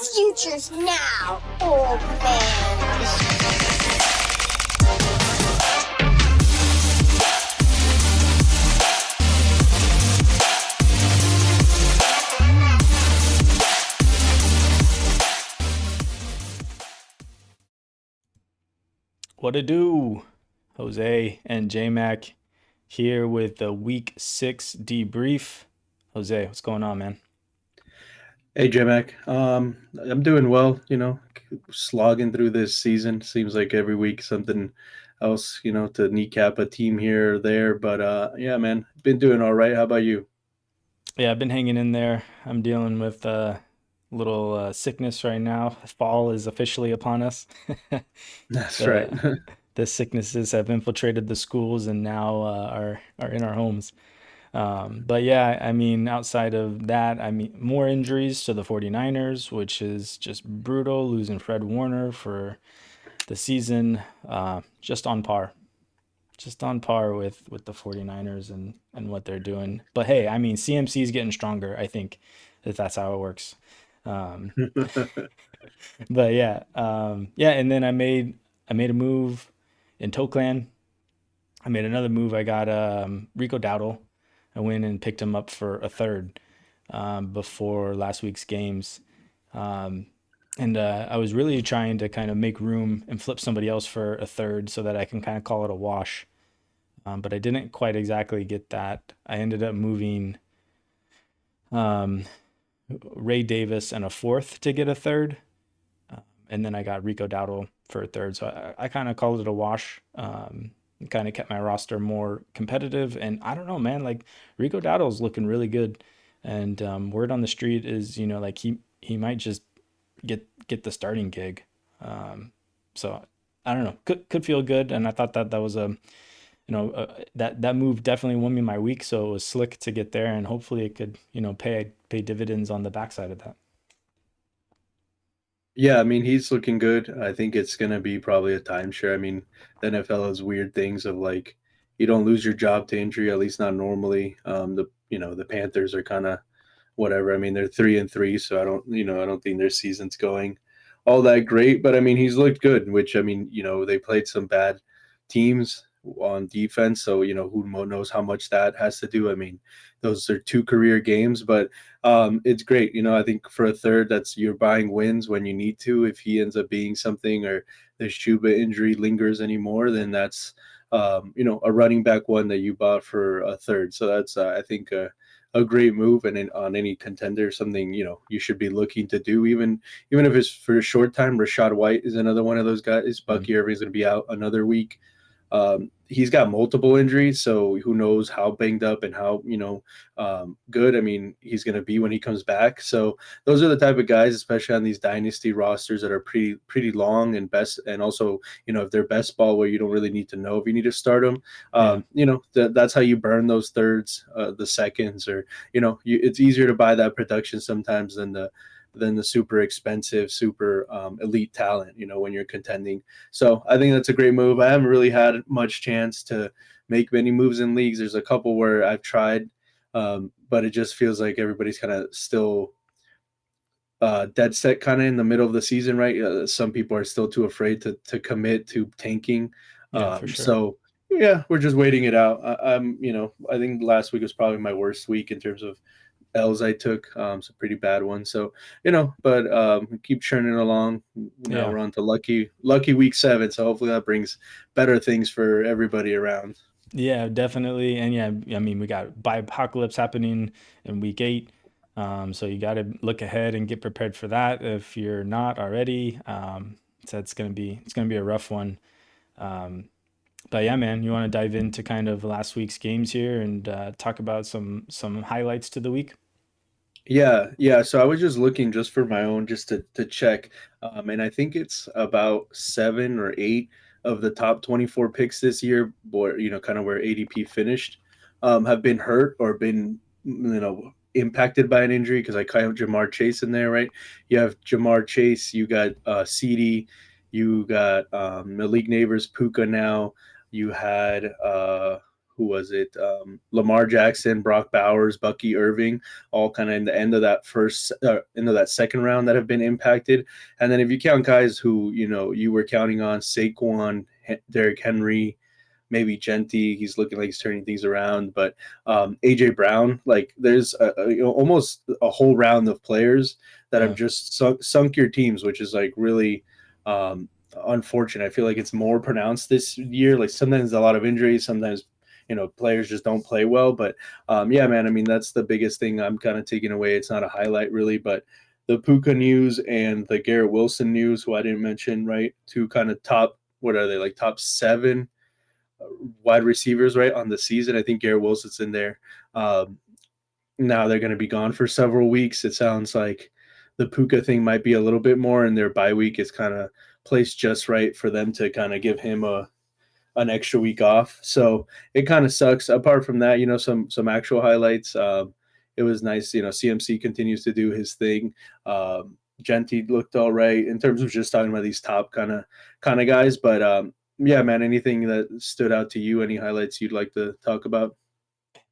Future's now, old man. What to do? Jose and Jmac here with the week 6 debrief. Jose, what's going on, man? Hey, Jmac. I'm doing well, slogging through this season. Seems like every week something else, to kneecap a team here or there. But yeah, man, been doing all right. How about you? Yeah, I've been hanging in there. I'm dealing with little sickness right now. Fall is officially upon us. That's right. the the sicknesses have infiltrated the schools and now are in our homes. But yeah, I mean, outside of that, I mean, more injuries to the 49ers, which is just brutal, losing Fred Warner for the season, just on par. Just on par with the 49ers and what they're doing. But hey, I mean, CMC is getting stronger, I think, if that's how it works. Um, but yeah, yeah, and then I made a move in Toclan. I made another move. I got Rico Dowdle. I went and picked him up for a third before last week's games. Um, and I was really trying to kind of make room and flip somebody else for a third so that I can kind of call it a wash. But I didn't quite exactly get that. I ended up moving um, Ray Davis and a fourth to get a third. And then I got Rico Dowdle for a third. So I kind of called it a wash. Kind of kept my roster more competitive. And I don't know, man, like Rico Dowdle's looking really good. And word on the street is, like he might just get the starting gig. So I don't know, could feel good. And I thought that was that move definitely won me my week. So it was slick to get there, and hopefully it could pay dividends on the backside of that. Yeah, I mean, he's looking good. I think it's gonna be probably a timeshare. I mean, the NFL has weird things of like you don't lose your job to injury, at least not normally. The Panthers are kind of whatever. I mean, they're 3-3, so I don't think their season's going all that great. But I mean, he's looked good. Which I mean, they played some bad teams on defense, so who knows how much that has to do. I mean, those are two career games, but it's great. I think for a third, that's you're buying wins when you need to. If he ends up being something or the Shuba injury lingers anymore, then that's a running back one that you bought for a third. So that's I think a great move and on any contender, something you should be looking to do. Even if it's for a short time. Rashad White is another one of those guys. Mm. Bucky Irving's going to be out another week. He's got multiple injuries, so who knows how banged up and how good. I mean, he's going to be when he comes back. So those are the type of guys, especially on these dynasty rosters that are pretty long and best, and also if they're best ball where you don't really need to know if you need to start them. Yeah. That's how you burn those thirds, the seconds, or it's easier to buy that production sometimes than the super expensive, super elite talent, when you're contending. So I think that's a great move. I haven't really had much chance to make many moves in leagues. There's a couple where I've tried, but it just feels like everybody's kind of still dead set kind of in the middle of the season, right? Some people are still too afraid to commit to tanking. Yeah, for sure. So yeah, we're just waiting it out. I think last week was probably my worst week in terms of L's I took, some pretty bad ones. So but we keep churning along. Now Yeah. we're on to lucky week 7. So hopefully that brings better things for everybody around. Yeah, definitely. And yeah, I mean, we got apocalypse happening in week 8. So you got to look ahead and get prepared for that if you're not already. So it's gonna be a rough one. Um, but yeah, man, you want to dive into kind of last week's games here and talk about some highlights to the week? Yeah. So I was just looking just for my own, just to check, and I think it's about 7 or 8 of the top 24 picks this year, or kind of where ADP finished, have been hurt or been impacted by an injury. Because I kind of Jamar Chase in there, right? You have Jamar Chase, you got CD, you got Malik Neighbors, Puka now. You had who was it? Lamar Jackson, Brock Bowers, Bucky Irving, all kind of in the end of that end of that second round that have been impacted. And then if you count guys who you were counting on, Saquon, Derrick Henry, maybe Genty, he's looking like he's turning things around. But AJ Brown, like there's almost a whole round of players that have Yeah. just sunk your teams, which is like really unfortunate. I feel like it's more pronounced this year. Like sometimes a lot of injuries, sometimes players just don't play well. But yeah, man, I mean that's the biggest thing I'm kind of taking away. It's not a highlight really, but the Puka news and the Garrett Wilson news, who I didn't mention, right? Two kind of top, what are they, like top 7 wide receivers, right, on the season. I think Garrett Wilson's in there. Now they're going to be gone for several weeks. It sounds like the Puka thing might be a little bit more, and their bye week is kind of placed just right for them to kind of give him an extra week off. So it kind of sucks. Apart from that, some actual highlights. It was nice. CMC continues to do his thing. Genty looked all right in terms of just talking about these top kind of guys. But yeah, man, anything that stood out to you? Any highlights you'd like to talk about?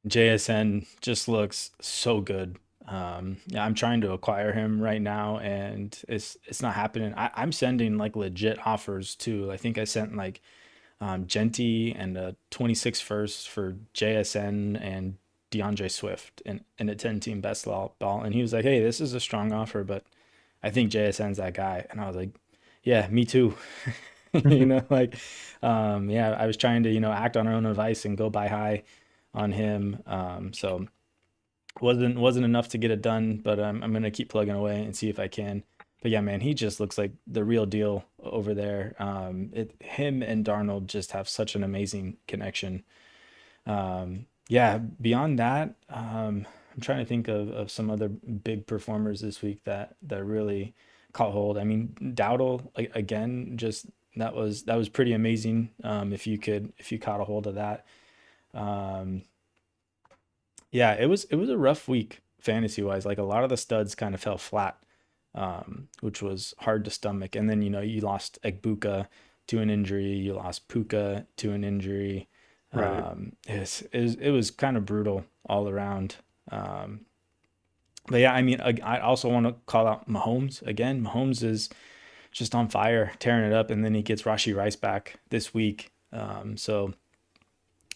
JSN just looks so good. Yeah, I'm trying to acquire him right now, and it's not happening. I'm sending like legit offers too. I think I sent like Genty and a 26 first for JSN and DeAndre Swift in a 10-team best ball. And he was like, "Hey, this is a strong offer, but I think JSN's that guy." And I was like, "Yeah, me too." Like, yeah, I was trying to, act on our own advice and go buy high on him. So wasn't enough to get it done, but I'm gonna keep plugging away and see if I can. But yeah, man, he just looks like the real deal over there. Him and Darnold just have such an amazing connection. Yeah, beyond that, I'm trying to think of some other big performers this week that really caught hold. I mean, Dowdle again, just that was pretty amazing. If you caught a hold of that. Um, yeah, it was a rough week fantasy wise. Like a lot of the studs kind of fell flat, which was hard to stomach. And then you lost Egbuka to an injury, you lost Puka to an injury. Right. It was kind of brutal all around. Um, but yeah, I mean, I also want to call out Mahomes again. Mahomes is just on fire, tearing it up, and then he gets Rashi Rice back this week. So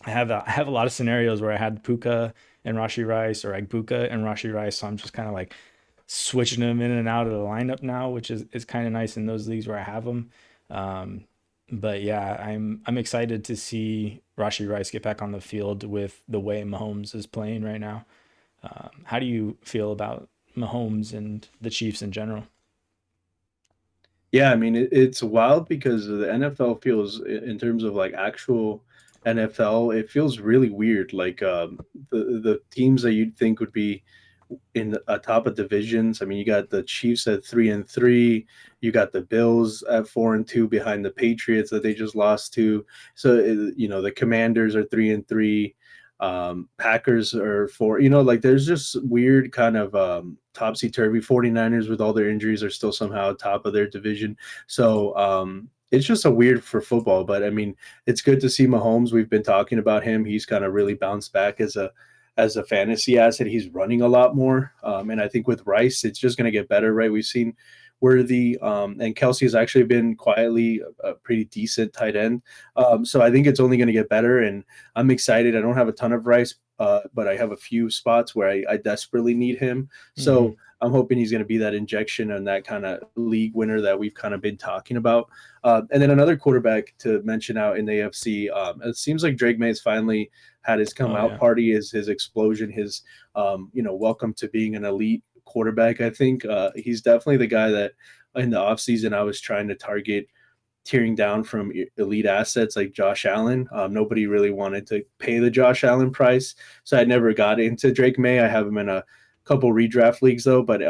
I have a lot of scenarios where I had Puka and Rashi Rice or Agbuka and Rashi Rice. So I'm just kind of like switching them in and out of the lineup now, which is kind of nice in those leagues where I have them. Um, but yeah, I'm excited to see Rashi Rice get back on the field with the way Mahomes is playing right now. How do you feel about Mahomes and the Chiefs in general? Yeah, I mean it's wild because the NFL feels, in terms of like actual NFL, it feels really weird. Like the teams that you'd think would be in a top of divisions. I mean, you got the Chiefs at 3-3. You got the Bills at 4-2 behind the Patriots that they just lost to. So the Commanders are 3-3. Packers are 4. Like there's just weird kind of topsy turvy. 49ers with all their injuries are still somehow top of their division. So it's just a weird for football. But I mean, it's good to see Mahomes. We've been talking about him. He's kind of really bounced back as a fantasy asset. He's running a lot more. And I think with Rice, it's just going to get better, right? We've seen Worthy and Kelsey has actually been quietly a pretty decent tight end. So I think it's only going to get better. And I'm excited. I don't have a ton of Rice, but I have a few spots where I desperately need him. Hmm. So I'm hoping he's going to be that injection and that kind of league winner that we've kind of been talking about. And then another quarterback to mention out in the AFC, it seems like Drake May has finally had his come Oh out yeah. party, his explosion, his welcome to being an elite quarterback. I think he's definitely the guy that in the offseason I was trying to target, tearing down from elite assets like Josh Allen. Nobody really wanted to pay the Josh Allen price, so I never got into Drake May. I have him in a couple redraft leagues though, but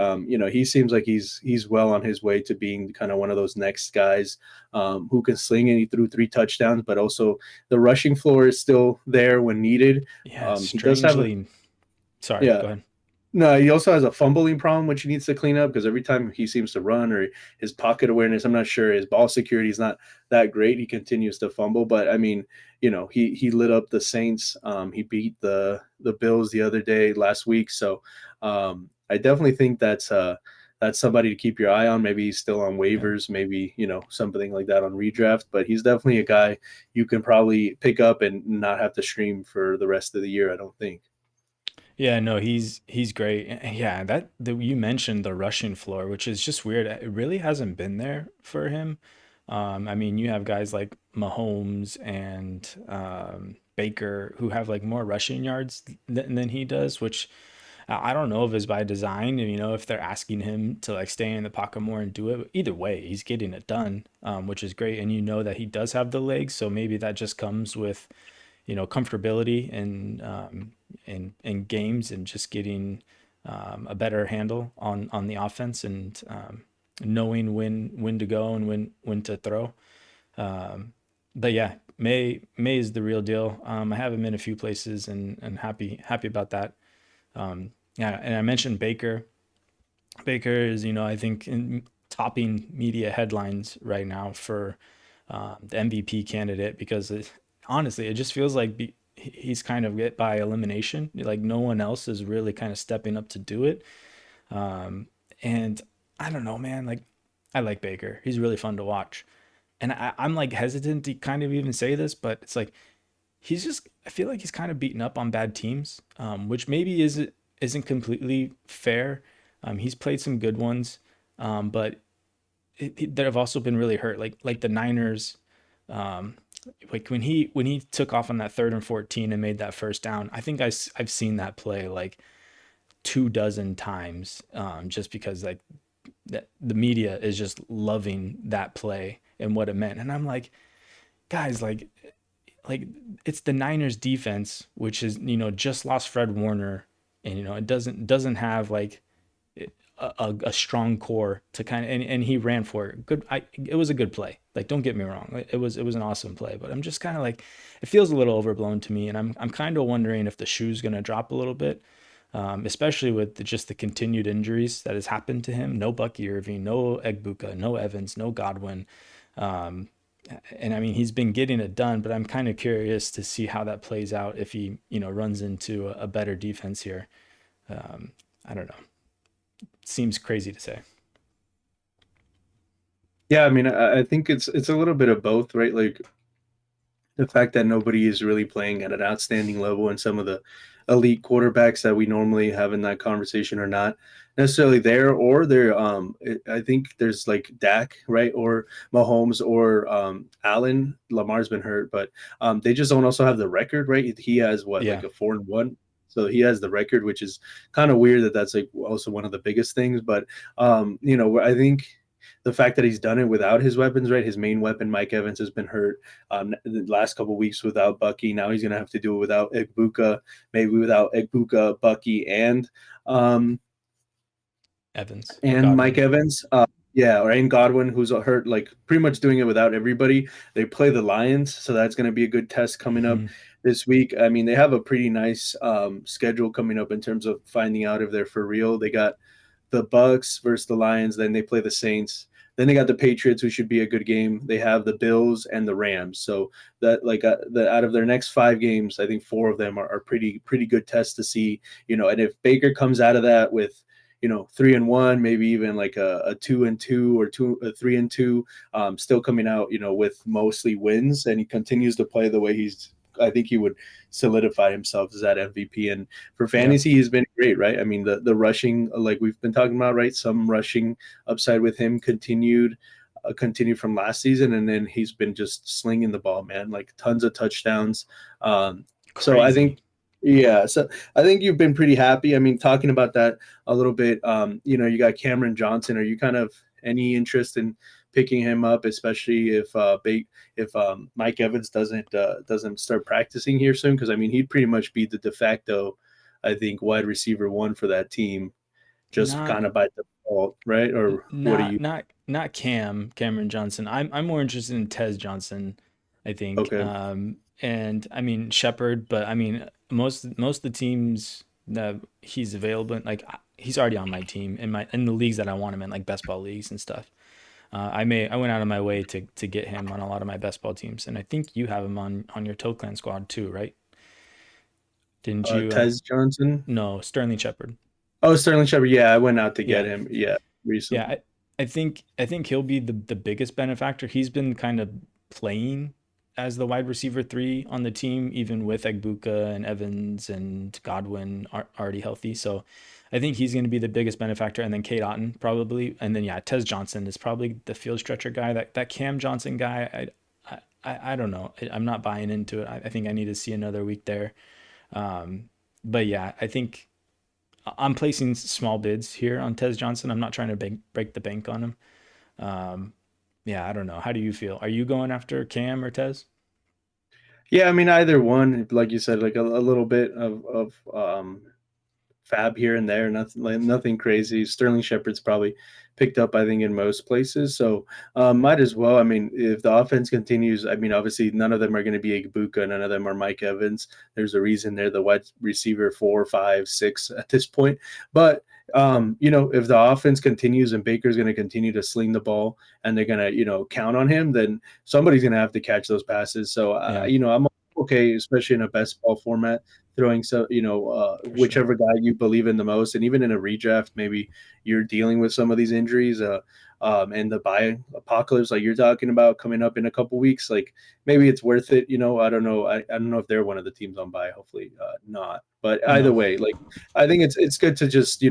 he seems like he's well on his way to being kind of one of those next guys who can sling, and he threw 3 touchdowns, but also the rushing floor is still there when needed. Yeah, He does have a strangely. Sorry, yeah. go ahead. No, he also has a fumbling problem, which he needs to clean up because every time he seems to run or his pocket awareness, I'm not sure his ball security is not that great. He continues to fumble, but I mean, he lit up the Saints. He beat the Bills the other day last week, so I definitely think that's somebody to keep your eye on. Maybe he's still on Yeah. waivers, maybe something like that on redraft, but he's definitely a guy you can probably pick up and not have to stream for the rest of the year. I don't think. Yeah, no, he's great. Yeah, you mentioned the rushing floor, which is just weird. It really hasn't been there for him. I mean, you have guys like Mahomes and Baker who have like more rushing yards than he does, which I don't know if it's by design, and if they're asking him to like stay in the pocket more and do it. Either way, he's getting it done, which is great. And you know that he does have the legs, so maybe that just comes with comfortability in games and just getting a better handle on the offense and knowing when to go and when to throw. But yeah, May is the real deal. I have him in a few places and happy about that. Yeah, and I mentioned Baker. Baker is, I think, topping media headlines right now for the MVP candidate because honestly, it just feels like he's kind of get by elimination. Like no one else is really kind of stepping up to do it. And I don't know, man. Like I like Baker. He's really fun to watch. And I'm like hesitant to kind of even say this, but it's like he's just. I feel like he's kind of beaten up on bad teams, which maybe isn't completely fair. He's played some good ones, but that have also been really hurt. Like the Niners, um, like when he took off on that 3rd and 14 and made that first down. I think I've seen that play like 2 dozen times, just because like the media is just loving that play and what it meant. And I'm like, guys, like it's the Niners defense, which is just lost Fred Warner, and it doesn't have like a strong core to kind of and he ran for it. It was a good play. Like don't get me wrong, it was an awesome play, but I'm just kind of like it feels a little overblown to me, and I'm kind of wondering if the shoe's gonna drop a little bit, especially with just the continued injuries that has happened to him. No Bucky Irving, no Egbuka, no Evans, no Godwin. Um, and I mean, he's been getting it done, but I'm kind of curious to see how that plays out if he, runs into a better defense here. I don't know. Seems crazy to say. Yeah, I mean, I think it's a little bit of both, right? Like the fact that nobody is really playing at an outstanding level and some of the elite quarterbacks that we normally have in that conversation are not necessarily there, or they're I think there's like Dak, right, or Mahomes or Allen. Lamar's been hurt, but they just don't also have the record, right? He has what, like Yeah. a 4-1, so he has the record, which is kind of weird that that's like also one of the biggest things. But I think the fact that he's done it without his weapons, right? His main weapon, Mike Evans, has been hurt the last couple of weeks without Bucky. Now he's going to have to do it without Egbuka, maybe without Egbuka, Bucky, um, Evans, and Mike Godwin. Evans. Yeah, or and Godwin, who's hurt, like pretty much doing it without everybody. They play the Lions, so that's going to be a good test coming up Mhm. this week. I mean, they have a pretty nice schedule coming up in terms of finding out if they're for real. They got the Bucks versus the Lions. Then they play the Saints. Then they got the Patriots, who should be a good game. They have the Bills and the Rams. So that out of their next 5 games, I think 4 of them are pretty good tests to see. And if Baker comes out of that with 3-1, maybe even like a 2-2 or 3-2, still coming out with mostly wins, and he continues to play the way I think he would solidify himself as that MVP. And for Yep. fantasy, he's been great, right? I mean, the rushing, like we've been talking about, right? Some rushing upside with him continued from last season, and then he's been just slinging the ball, man, like tons of touchdowns. So I Crazy. think, yeah, so I think you've been pretty happy. I mean, talking about that a little bit, you got Cameron Johnson. Are you kind of any interest in picking him up, especially if Mike Evans doesn't start practicing here soon? Because I mean, he'd pretty much be the de facto, I think, wide receiver one for that team, just Not kind of by default, right? Or what are not you? not not Cameron Johnson. I'm more interested in Tez Johnson, I think. Okay. And I mean Shepard, but I mean most of the teams he's available. Like he's already on my team in the leagues that I want him in, like best ball leagues and stuff. I went out of my way to get him on a lot of my best ball teams, and I think you have him on your Toe Clan squad too, right? Didn't you? Tez Johnson. No, Sterling Shepard. Oh, Sterling Shepard. Yeah, I went out to get Yeah, him. Yeah, yeah. recently. I think he'll be the biggest benefactor. He's been kind of playing as the wide receiver three on the team, even with Egbuka and Evans and Godwin are already healthy. So I think he's going to be the biggest benefactor, and then Kate Otten probably, and then yeah, Tez Johnson is probably the field stretcher guy. That Cam Johnson guy, I don't know. I'm not buying into it. I think I need to see another week there. Um, but yeah, I think I'm placing small bids here on Tez Johnson. I'm not trying to break the bank on him. Um, yeah, I don't know. How do you feel? Are you going after Cam or Tez? Yeah, I mean either one, like you said, like a little bit of fab here and there, nothing like nothing crazy. Sterling Shepard's probably picked up, I think, in most places. So might as well. I mean, if the offense continues, I mean, obviously none of them are going to be Igbuka, none of them are Mike Evans. There's a reason they're the wide receiver 4, 5, 6 at this point. But if the offense continues and Baker's going to continue to sling the ball and they're going to, count on him, then somebody's going to have to catch those passes. So, Yeah, I'm okay, especially in a best ball format, throwing for sure. whichever guy you believe in the most, and even in a redraft, maybe you're dealing with some of these injuries, and the buy apocalypse like you're talking about coming up in a couple weeks, like maybe it's worth it. I don't know. I don't know if they're one of the teams on buy. Hopefully, not. But either No. way, like I think it's good to just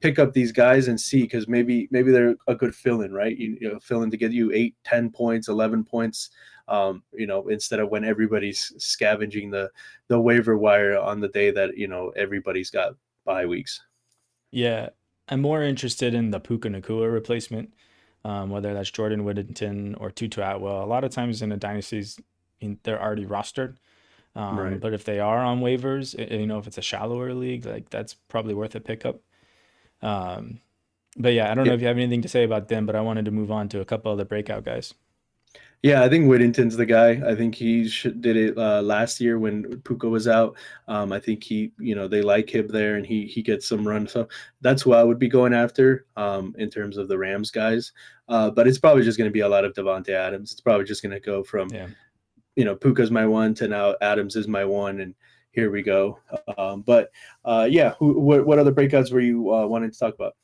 pick up these guys and see, because maybe they're a good fill-in, right? Fill-in to get you 8, 10 points, 11 points. Instead of when everybody's scavenging the waiver wire on the day that everybody's got bye weeks. Yeah, I'm more interested in the Puka Nakua replacement, whether that's Jordan Whittington or Tutu Atwell. A lot of times in the dynasties, they're already rostered. Right. But if they are on waivers, if it's a shallower league, like that's probably worth a pickup. Um, but yeah, I don't know Yeah. if you have anything to say about them, but I wanted to move on to a couple other breakout guys. Yeah, I think Whittington's the guy. I think did it last year when Puka was out. I think they like him there, and he gets some run. So that's who I would be going after in terms of the Rams guys. But it's probably just going to be a lot of Devontae Adams. It's probably just going to go from Yeah. Puka's my one to now Adams is my one, and here we go. But yeah, what other breakouts were you wanting to talk about?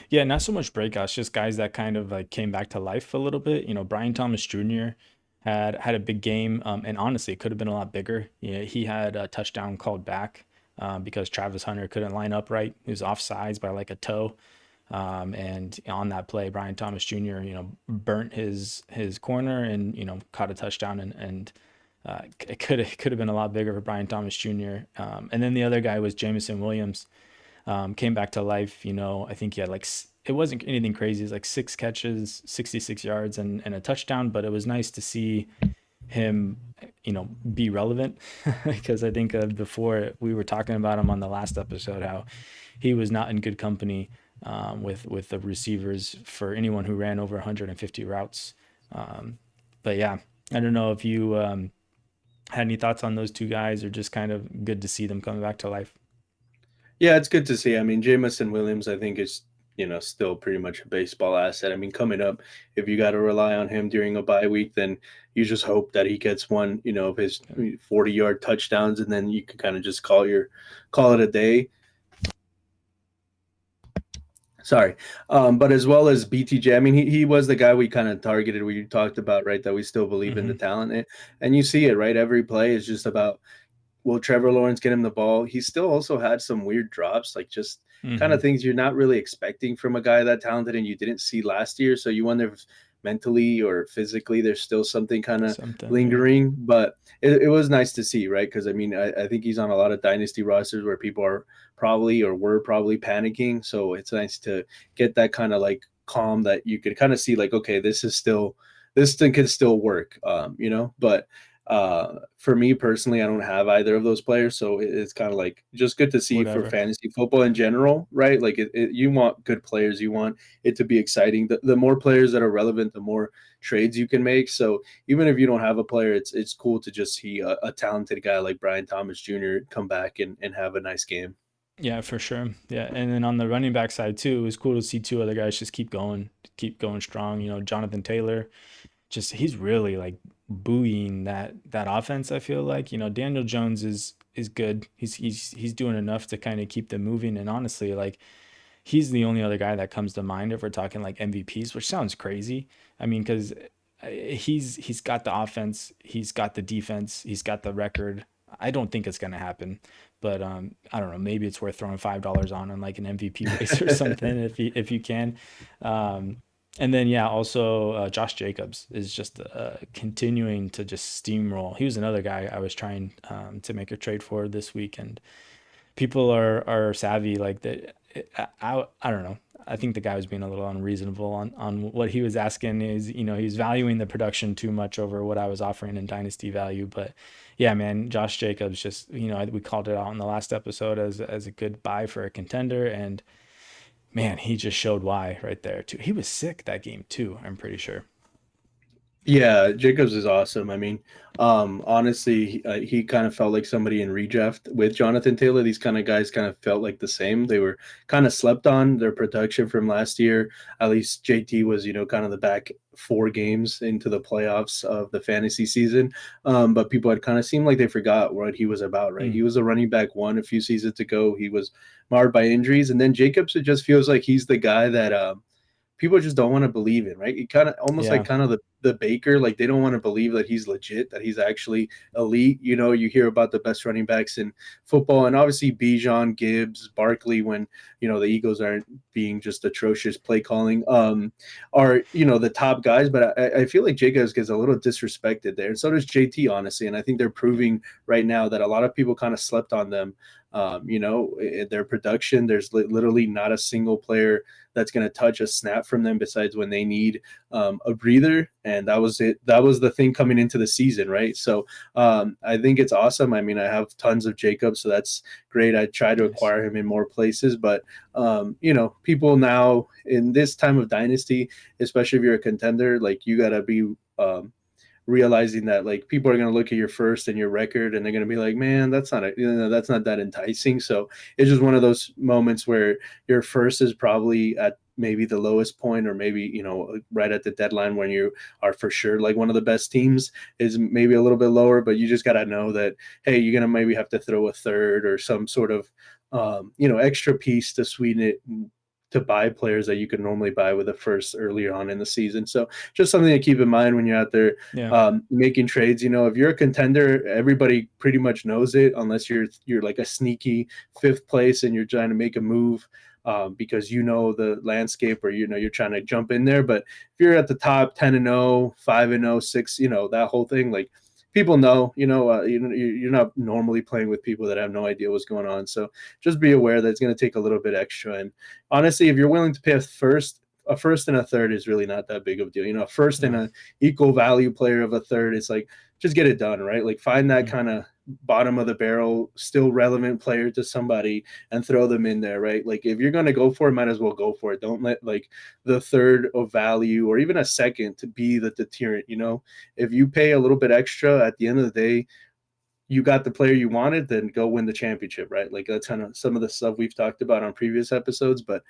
Yeah, not so much breakouts, just guys that kind of like came back to life a little bit. Brian Thomas Jr. had a big game, and honestly, it could have been a lot bigger. Yeah, he had a touchdown called back because Travis Hunter couldn't line up right. He was offsides by like a toe. And on that play, Brian Thomas Jr. Burnt his corner and caught a touchdown and it could have been a lot bigger for Brian Thomas Jr. And then the other guy was Jamison Williams, came back to life. I think he had it wasn't anything crazy. It was like 6 catches, 66 yards, and a touchdown. But it was nice to see him, be relevant because I think before we were talking about him on the last episode how he was not in good company with the receivers for anyone who ran over 150 routes. Um, but yeah, I don't know if you had any thoughts on those two guys, or just kind of good to see them coming back to life. Yeah, it's good to see. I mean, Jamison Williams, I think, is still pretty much a baseball asset. I mean, coming up, if you got to rely on him during a bye week, then you just hope that he gets one, of his 40-yard touchdowns, and then you can kind of just call it a day. Sorry. But as well as BTJ, I mean, he was the guy we kind of targeted, we talked about, right? That we still believe in the Hmm. talent. And you see it, right? Every play is just about, will Trevor Lawrence get him the ball? He still also had some weird drops, like just kind of Hmm. things you're not really expecting from a guy that talented and you didn't see last year. So you wonder if mentally or physically there's still something kind of Something, yeah. lingering. But it was nice to see, right? Because I mean, I think he's on a lot of dynasty rosters where people are probably or were probably panicking. So it's nice to get that kind of like calm that you could kind of see, like, okay, this thing can still work, but for me personally, I don't have either of those players, so it's kind of like just good to see for Whatever. fantasy football in general, right? Like you want good players, you want it to be exciting. The more players that are relevant, the more trades you can make. So even if you don't have a player, it's cool to just see a talented guy like Brian Thomas Jr. come back and have a nice game. Yeah, for sure. Yeah, and then on the running back side too, it was cool to see two other guys just keep going strong. You know, Jonathan Taylor, just he's really like buoying that offense. I feel like Daniel Jones is good. He's doing enough to kind of keep them moving. And honestly, like he's the only other guy that comes to mind if we're talking like MVPs, which sounds crazy. I mean, because he's got the offense, he's got the defense, he's got the record. I don't think it's gonna happen, but I don't know. Maybe it's worth throwing $5 on like an MVP race or something if you can. Um, and then yeah, also Josh Jacobs is just continuing to just steamroll. He was another guy I was trying to make a trade for this week, and people are savvy like that. I don't know. I think the guy was being a little unreasonable on what he was asking. Is he's valuing the production too much over what I was offering in dynasty value. But yeah, man, Josh Jacobs just we called it out in the last episode as a good buy for a contender, and man, he just showed why right there too. He was sick that game too, I'm pretty sure. Yeah, Jacobs is awesome. I mean, honestly, he kind of felt like somebody in redraft with Jonathan Taylor. These kind of guys kind of felt like the same. They were kind of slept on their production from last year. At least JT was, kind of the back 4 games into the playoffs of the fantasy season. But people had kind of seemed like they forgot what he was about, right? Mm, He was a running back one a few seasons ago. He was marred by injuries. And then Jacobs, it just feels like he's the guy that people just don't want to believe in, right? It kind of almost like yeah, kind of the Baker, like they don't want to believe that he's legit, that he's actually elite. You hear about the best running backs in football, and obviously Bijan, Gibbs, Barkley, when the Eagles aren't being just atrocious play calling, are the top guys. But I feel like Jacobs gets a little disrespected there, and so does JT, honestly. And I think they're proving right now that a lot of people kind of slept on them. Their production. There's literally not a single player that's going to touch a snap from them besides when they need a breather. And that was it. That was the thing coming into the season, right? So I think it's awesome. I mean, I have tons of Jacobs, so that's great. I try to nice. acquire him in more places, but people now in this time of dynasty, especially if you're a contender, like you got to be realizing that like people are going to look at your first and your record and they're going to be like, man, that's not that enticing. So it's just one of those moments where your first is probably at maybe the lowest point, or maybe right at the deadline when you are for sure like one of the best teams is maybe a little bit lower. But you just got to know that, hey, you're going to maybe have to throw a third or some sort of extra piece to sweeten it, to buy players that you could normally buy with a first earlier on in the season. So just something to keep in mind when you're out there Yeah, making trades. If you're a contender, everybody pretty much knows it, unless you're like a sneaky fifth place and you're trying to make a move because the landscape, or you're trying to jump in there. But if you're at the top 10-0, 5-0, 6, that whole thing, like people know, you're not normally playing with people that have no idea what's going on. So just be aware that it's going to take a little bit extra. And honestly, if you're willing to pay a first and a third is really not that big of a deal. A first and yeah. a equal value player of a third, it's like just get it done, right? Like find that Mhm. kind of bottom of the barrel, still relevant player to somebody and throw them in there, right? Like if you're gonna go for it, might as well go for it. Don't let like the third of value or even a second to be the deterrent. If you pay a little bit extra at the end of the day, you got the player you wanted, then go win the championship, right? Like that's kind of some of the stuff we've talked about on previous episodes, but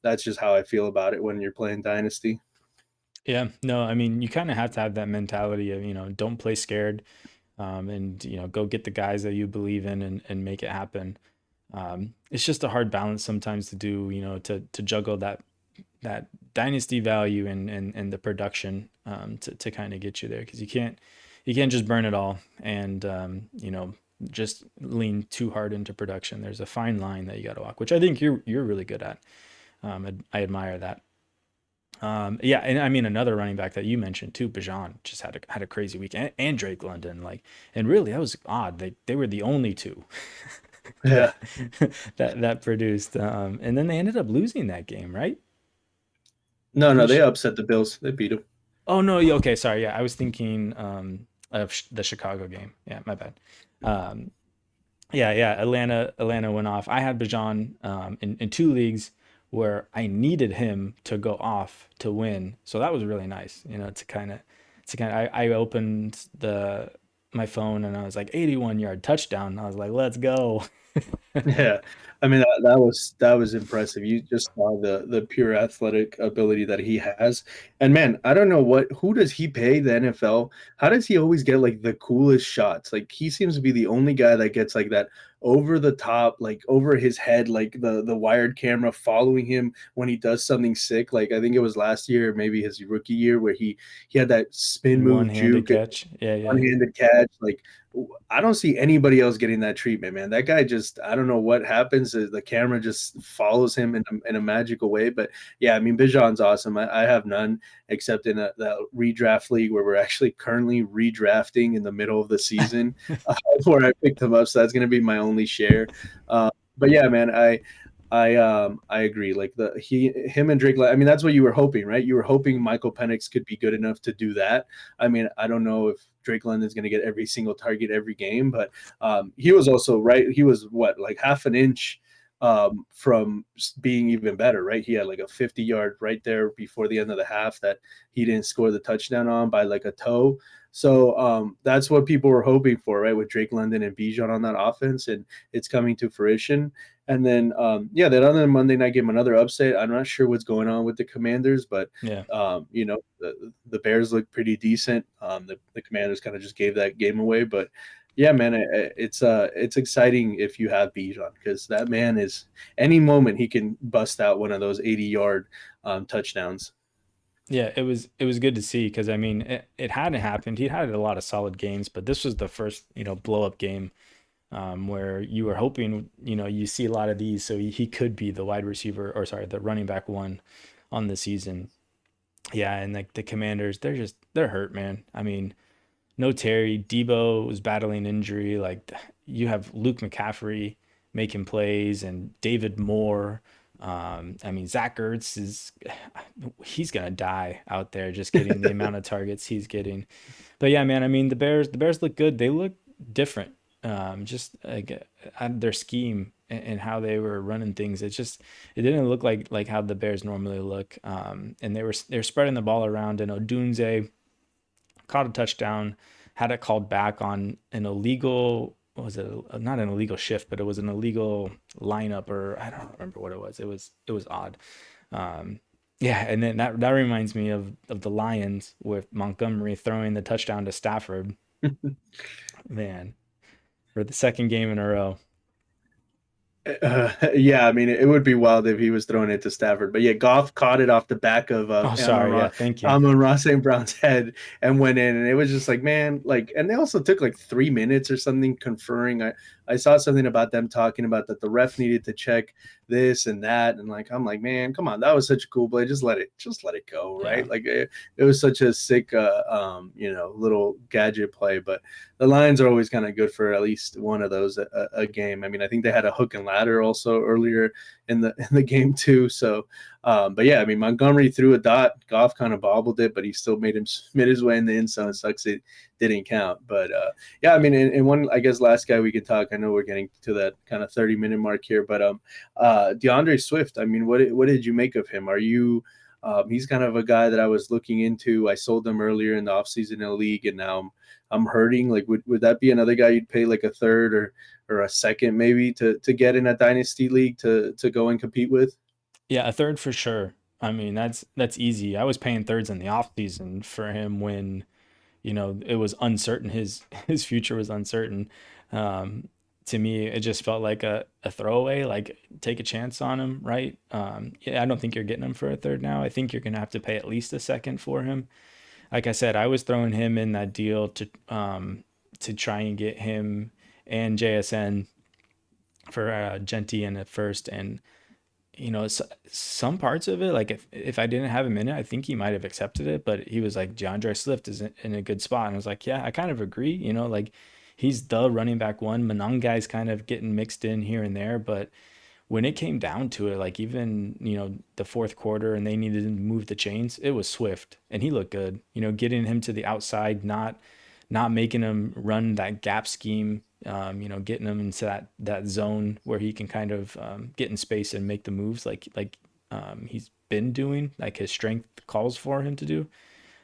that's just how I feel about it when you're playing Dynasty. Yeah, no, I mean, you kind of have to have that mentality of, don't play scared, and, go get the guys that you believe in and make it happen. It's just a hard balance sometimes to do, to juggle that dynasty value and the production, to kind of get you there because you can't just burn it all and, just lean too hard into production. There's a fine line that you got to walk, which I think you're really good at. I admire that. Yeah, and I mean another running back that you mentioned too, Bijan, just had a crazy week, and Drake London, like, and really that was odd. They were the only two Yeah. that that produced, and then they ended up losing that game, right? No, no, Pretty they sure. upset the Bills. They beat them. Oh no, yeah, okay, sorry, yeah, I was thinking of the Chicago game. Yeah, my bad. Um, yeah, Atlanta went off. I had Bajan in two leagues where I needed him to go off to win. So that was really nice, I opened the my phone and I was like 81-yard touchdown. I was like, let's go. Yeah, I mean that was impressive. You just saw the pure athletic ability that he has, and man, I don't know who does he pay the NFL? How does he always get like the coolest shots? Like he seems to be the only guy that gets like that over the top, like over his head, like the wired camera following him when he does something sick. Like I think it was last year, maybe his rookie year, where he had that spin move One-handed juke, catch. Yeah, yeah. one-handed catch. Like I don't see anybody else getting that treatment, man. That guy just, I don't know what happens. The camera just follows him in a magical way. But yeah, I mean, Bijan's awesome. I have none except in that redraft league where we're actually currently redrafting in the middle of the season, where I picked him up. So that's going to be my only share. Uh, but yeah, man, I agree. Like him and Drake. I mean, that's what you were hoping, right? You were hoping Michael Penix could be good enough to do that. I mean, I don't know if Drake London's going to get every single target every game, but he was also right. He was what, like half an inch from being even better, right? He had like a 50-yard right there before the end of the half that he didn't score the touchdown on by like a toe. So that's what people were hoping for, right? With Drake London and Bijan on that offense, and it's coming to fruition. And then, yeah, that other Monday night game, another upset. I'm not sure what's going on with the Commanders, but Yeah. the Bears look pretty decent. The Commanders kind of just gave that game away, but yeah, man, it's exciting if you have Bijan because that man is any moment he can bust out one of those 80-yard touchdowns. Yeah, it was good to see because I mean it hadn't happened. He'd had a lot of solid games, but this was the first, blow up game where you were hoping, you see a lot of these, so he could be the wide receiver or sorry, the running back one on the season. Yeah, and like the Commanders, they're hurt, man. I mean, no Terry, Debo was battling injury. Like you have Luke McCaffrey making plays and David Moore. I mean, Zach Ertz he's gonna die out there just getting the amount of targets he's getting. But yeah, man, I mean the Bears look good. They look different. Just like their scheme and how they were running things. It didn't look like how the Bears normally look. And they were spreading the ball around. And Odunze caught a touchdown, had it called back on an illegal. What was it? Not an illegal shift, but it was an illegal lineup, or I don't remember what it was. It was odd. Um, yeah, and then that reminds me of the Lions with Montgomery throwing the touchdown to Stafford. Man, for the second game in a row. Yeah, I mean, it would be wild if he was throwing it to Stafford. But yeah, Goff caught it off the back of Oh, sorry. Yeah, thank you. Amon Ross St. Brown's head and went in. And it was just like, man, like, and they also took like 3 minutes or something conferring. I saw something about them talking about that the ref needed to check this and that. And like, I'm like, man, come on. That was such a cool play. Just let it go. Yeah. Right. Like it was such a sick, little gadget play. But the Lions are always kind of good for at least one of those a game. I mean, I think they had a hook and ladder also earlier in the game too. So, but yeah, I mean, Montgomery threw a dot. Goff kind of bobbled it, but he still made his way in the end zone. It sucks it didn't count. But yeah, I mean, and one, I guess, last guy we could talk. I know we're getting to that kind of 30-minute mark here, but DeAndre Swift. I mean, what did you make of him? Are you he's kind of a guy that I was looking into. I sold him earlier in the offseason in the league, and now I'm hurting. Like, would that be another guy you'd pay like a third or a second maybe to get in a dynasty league to go and compete with? Yeah, a third for sure. I mean, that's easy. I was paying thirds in the off season for him when, it was uncertain. His future was uncertain. Um, to me, it just felt like a throwaway, like take a chance on him, right? Yeah, I don't think you're getting him for a third now. I think you're gonna have to pay at least a second for him. Like I said, I was throwing him in that deal to try and get him and JSN for Genti in at first, and some parts of it, like if I didn't have him in it, I think he might have accepted it. But he was like, DeAndre Swift is in a good spot, and I was like, yeah, I kind of agree. Like he's the running back one. Monangai's kind of getting mixed in here and there, but when it came down to it, like even the fourth quarter, and they needed to move the chains, it was Swift, and he looked good. Getting him to the outside, not making him run that gap scheme. Getting him into that zone where he can kind of get in space and make the moves like he's been doing, like his strength calls for him to do.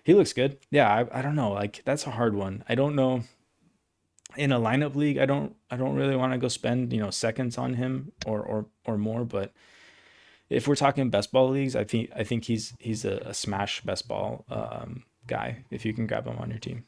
He looks good. Yeah, I don't know. Like that's a hard one. I don't know. in a lineup league, I don't really want to go spend, seconds on him or more. But if we're talking best ball leagues, I think he's a smash best ball guy if you can grab him on your team.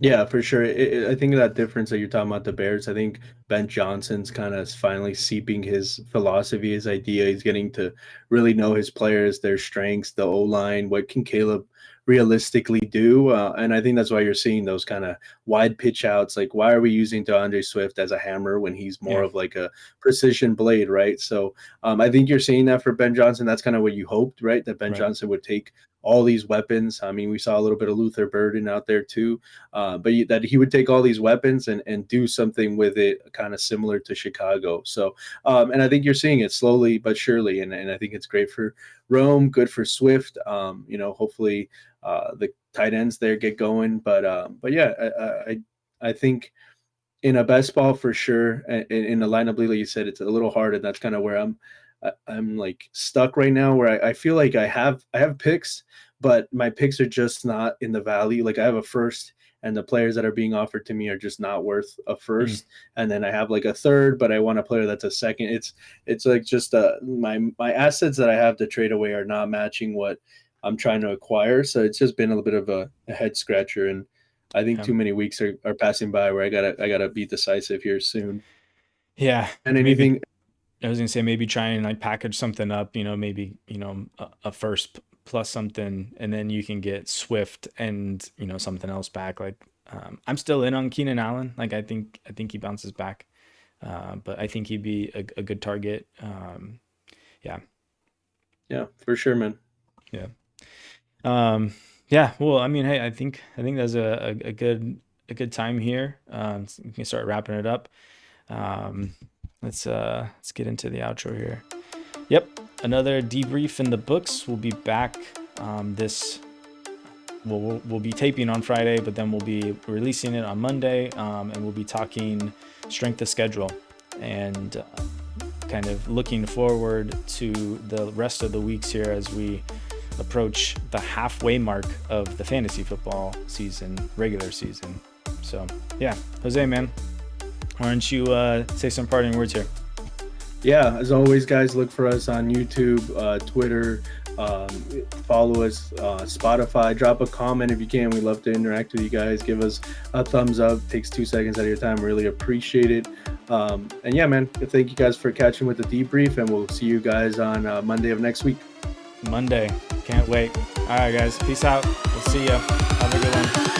Yeah, for sure. I think that difference that you're talking about the Bears, I think Ben Johnson's kind of finally seeping his philosophy, his idea. He's getting to really know his players, their strengths, the O line. What can Caleb realistically do? And I think that's why you're seeing those kind of wide pitch outs. Like, why are we using DeAndre Swift as a hammer when he's more Yeah, of like a precision blade, right? So I think you're seeing that for Ben Johnson. That's kind of what you hoped, right? That Ben right, Johnson would take all these weapons. I mean, we saw a little bit of Luther Burden out there too, that he would take all these weapons and do something with it, kind of similar to Chicago. So, and I think you're seeing it slowly but surely, and I think it's great for Rome, good for Swift. Hopefully the tight ends there get going, but yeah, I think in a best ball for sure. In the lineup league, like you said, it's a little hard, and that's kind of where I'm like stuck right now, where I feel like I have picks, but my picks are just not in the value. Like I have a first, and the players that are being offered to me are just not worth a mm, first. And then I have like a third, but I want a player that's a second. It's like just my assets that I have to trade away are not matching what I'm trying to acquire. So it's just been a little bit of a head scratcher, and I think yeah, too many weeks are passing by where I gotta be decisive here soon. yeah. And Maybe anything, I was gonna say maybe try and like package something up, maybe a first plus something, and then you can get Swift and something else back. Like I'm still in on Keenan Allen. Like I think he bounces back, but I think he'd be a good target. Yeah, yeah, for sure, man. yeah, yeah. Well, I mean, hey, I think that's a good time here. So we can start wrapping it up. Um, let's get into the outro here. Yep, another debrief in the books. We'll be back. This we'll be taping on Friday, but then we'll be releasing it on Monday, and we'll be talking strength of schedule and kind of looking forward to the rest of the weeks here as we approach the halfway mark of the fantasy football season, regular season. So yeah, Jose, man, why don't you say some parting words here? Yeah, as always, guys, look for us on YouTube, Twitter, um, follow us, Spotify. Drop a comment if you can. We love to interact with you guys. Give us a thumbs up. Takes 2 seconds out of your time. Really appreciate it. And yeah, man, thank you guys for catching with the debrief, and we'll see you guys on Monday of next week. Monday. Can't wait. All right, guys. Peace out. We'll see ya. Have a good one.